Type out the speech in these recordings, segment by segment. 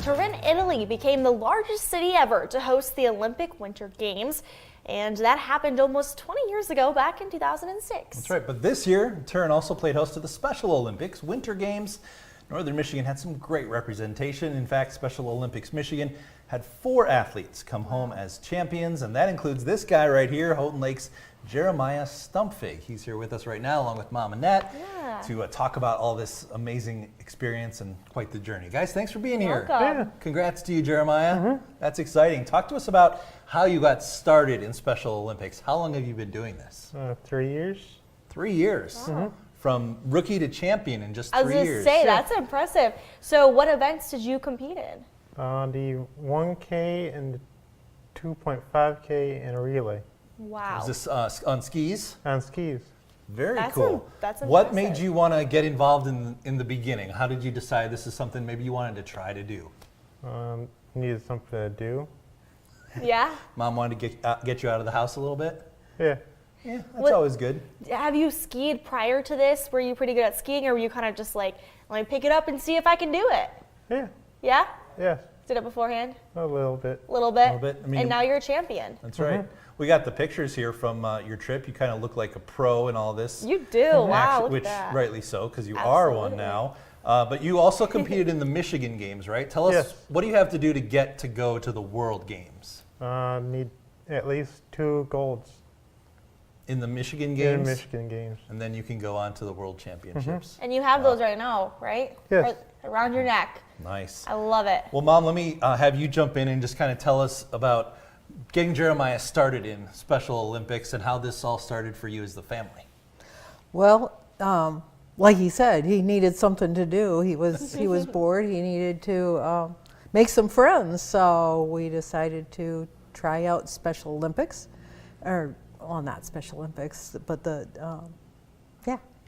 Turin, Italy became the largest city ever to host the Olympic Winter Games. And that happened almost 20 years ago, back in 2006. That's right, but this year, Turin also played host to the Special Olympics Winter Games. Northern Michigan had some great representation. In fact, Special Olympics Michigan had 4 athletes come home as champions, and that includes this guy right here, Houghton Lake's Jeremiah Stumpfig. He's here with us right now, along with Mom and Nat, to talk about all this amazing experience and quite the journey. Guys, thanks for being here. Welcome. Congrats to you, Jeremiah. That's exciting. Talk to us about how you got started in Special Olympics. How long have you been doing this? 3 years. 3 years. Wow. From rookie to champion in just 3 years. I was going to say, that's impressive. So what events did you compete in? The 1K and the 2.5K and a relay. Wow. Was this on skis? On skis. Very cool. That's impressive. What made you want to get involved in the beginning? How did you decide this is something maybe you wanted to try to do? Needed something to do. Yeah? Mom wanted to get you out of the house a little bit? Yeah. Yeah, that's always good. Have you skied prior to this? Were you pretty good at skiing, or were you kind of just like, let me pick it up and see if I can do it? Yeah. Yeah? Yes. Did it beforehand? A little bit. A little bit? A little bit. I mean, and now you're a champion. That's right. We got the pictures here from your trip. You kind of look like a pro in all this. You do. Wow, look which at that. rightly so, because you are one now. But you also competed in the Michigan Games, right? Tell us, what do you have to do to get to go to the World Games? Need at least 2 golds. In the Michigan Games? In the Michigan Games. And then you can go on to the World Championships. And you have those right now, right? Yes. Around your neck. Nice. I love it. Well, Mom, let me have you jump in and just kind of tell us about getting Jeremiah started in Special Olympics and how this all started for you as the family. Well, like he said, he needed something to do. He was bored. He needed to make some friends. So we decided to try out Special Olympics, or well, not Special Olympics, but the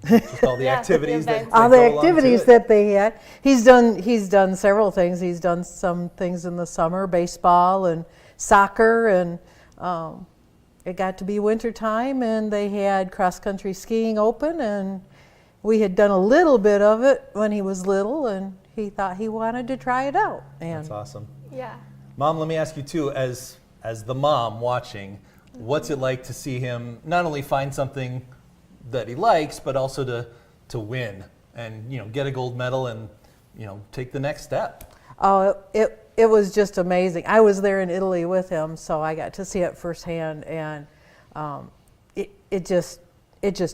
Just all the activities all the activities that they had. He's done several things. He's done some things in the summer, baseball and soccer, and it got to be winter time, and they had cross-country skiing open, and we had done a little bit of it when he was little, and he thought he wanted to try it out. And that's awesome. Yeah. Mom, let me ask you too, as the mom watching, what's it like to see him not only find something that he likes, but also to win and get a gold medal and take the next step? Oh, it was just amazing. I was there in Italy with him, so I got to see it firsthand, and it just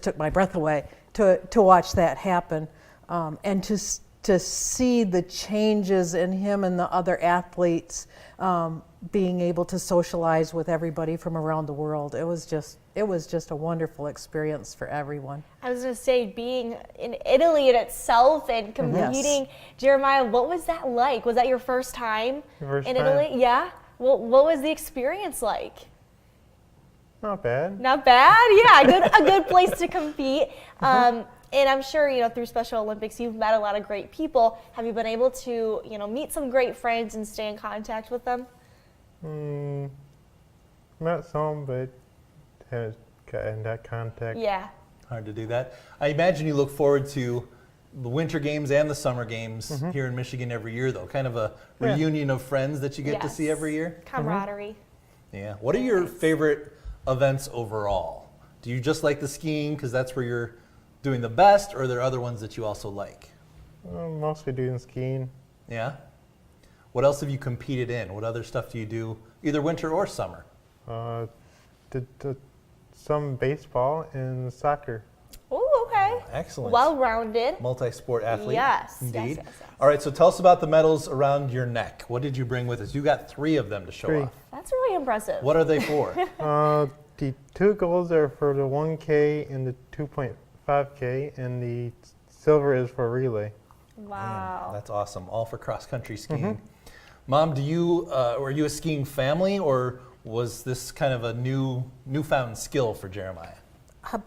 took my breath away to watch that happen, and to see the changes in him and the other athletes, being able to socialize with everybody from around the world. It was just a wonderful experience for everyone. I was going to say, being in Italy in itself and competing, Yes. Jeremiah, what was that like? Was that your first time First in time. Italy? Yeah. Well, what was the experience like? Not bad. Not bad. Yeah, a good place to compete. And I'm sure, through Special Olympics, you've met a lot of great people. Have you been able to, meet some great friends and stay in contact with them? Met some, but haven't gotten that contact. Yeah. Hard to do that. I imagine you look forward to the Winter Games and the Summer Games here in Michigan every year, though. Kind of a reunion of friends that you get to see every year. Camaraderie. Yeah. What are your favorite events overall? Do you just like the skiing because that's where you're doing the best, or are there other ones that you also like? Mostly doing skiing. Yeah. What else have you competed in? What other stuff do you do, either winter or summer? Did some baseball and soccer. Oh, okay. Excellent. Well-rounded. Multi-sport athlete. Yes. Indeed. Yes. All right, so tell us about the medals around your neck. What did you bring with us? You got 3 of them to show 3. off. That's really impressive. What are they for? The 2 golds are for the 1K and the 2.5K, and the silver is for relay. Wow. Man, that's awesome. All for cross-country skiing. Mom, were you a skiing family, or was this kind of a newfound skill for Jeremiah?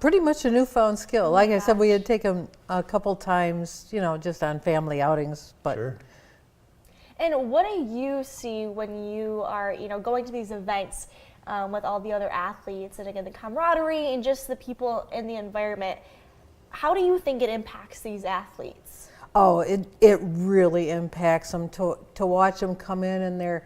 Pretty much a newfound skill. Like I said, we had taken a couple times, just on family outings. But Sure. And what do you see when you are, going to these events with all the other athletes, and again, the camaraderie and just the people in the environment? How do you think it impacts these athletes? Oh, it really impacts them to watch them come in, and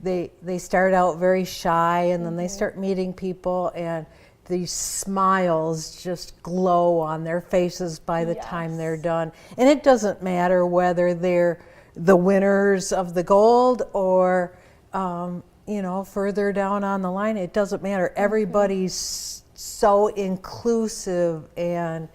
they start out very shy, and then they start meeting people, and these smiles just glow on their faces by the time they're done. And it doesn't matter whether they're the winners of the gold or further down on the line. It doesn't matter. Everybody's so inclusive and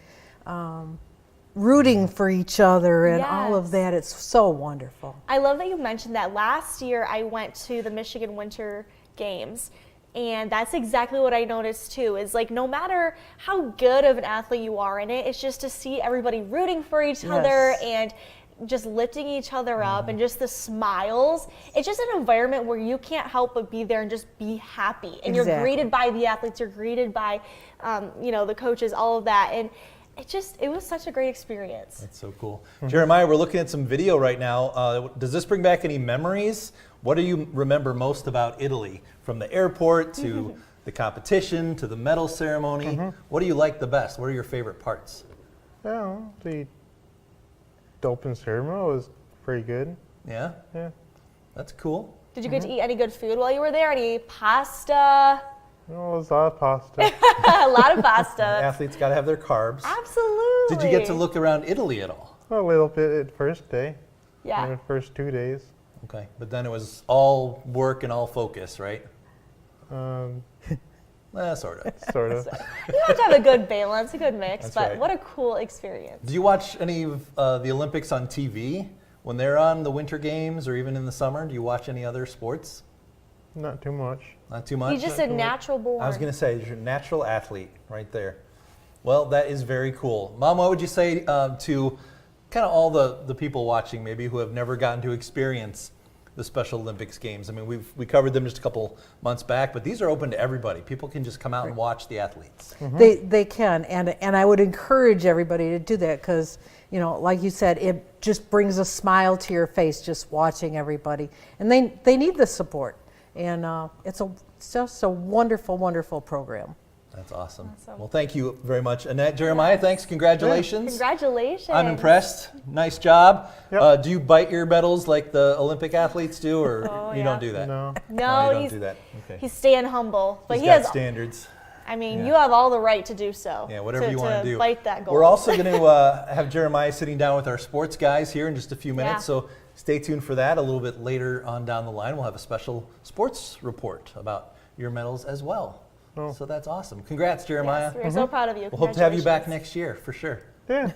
rooting for each other and all of that. It's so wonderful. I love that you mentioned that. Last year I went to the Michigan Winter Games, and that's exactly what I noticed too, is like no matter how good of an athlete you are in it, it's just to see everybody rooting for each other and just lifting each other up, and just the smiles. It's just an environment where you can't help but be there and just be happy. And you're greeted by the athletes, you're greeted by the coaches, all of that. And it was such a great experience. That's so cool. Jeremiah, we're looking at some video right now. Does this bring back any memories? What do you remember most about Italy? From the airport to the competition to the medal ceremony. What do you like the best? What are your favorite parts? Well, the open ceremony was pretty good. Yeah? Yeah. That's cool. Did you get to eat any good food while you were there? Any pasta? Oh, it was a lot of pasta. A lot of pasta. Athletes got to have their carbs. Absolutely. Did you get to look around Italy at all? A little bit at first day. Yeah. The first 2 days. Okay, but then it was all work and all focus, right? Sort of. Sort of. You have to have a good balance, a good mix, That's but right. what a cool experience. Do you watch any of the Olympics on TV when they're on the Winter Games or even in the summer? Do you watch any other sports? Not too much. Not too much? He's just a natural born. I was going to say, you're a natural athlete right there. Well, that is very cool. Mom, what would you say to kind of all the people watching maybe who have never gotten to experience the Special Olympics Games? I mean, we covered them just a couple months back, but these are open to everybody. People can just come out and watch the athletes. They can, and I would encourage everybody to do that because, like you said, it just brings a smile to your face just watching everybody. And they need the support. And it's just a wonderful, wonderful program. That's awesome. Well, thank you very much. Annette, Jeremiah, thanks. Congratulations. Congratulations. I'm impressed. Nice job. Yep. Do you bite your medals like the Olympic athletes do, or you don't do that? No. No, you don't do that. Okay. he's staying humble, but He's he got has. standards. I mean, Yeah. you have all the right to do so. Yeah, whatever you want to do. Fight that goal. We're also going to have Jeremiah sitting down with our sports guys here in just a few minutes, Yeah. so stay tuned for that. A little bit later on down the line, we'll have a special sports report about your medals as well. Oh. So that's awesome. Congrats, Jeremiah. Yes, we're so proud of you. We'll hope to have you back Congratulations. next year for sure. Yeah.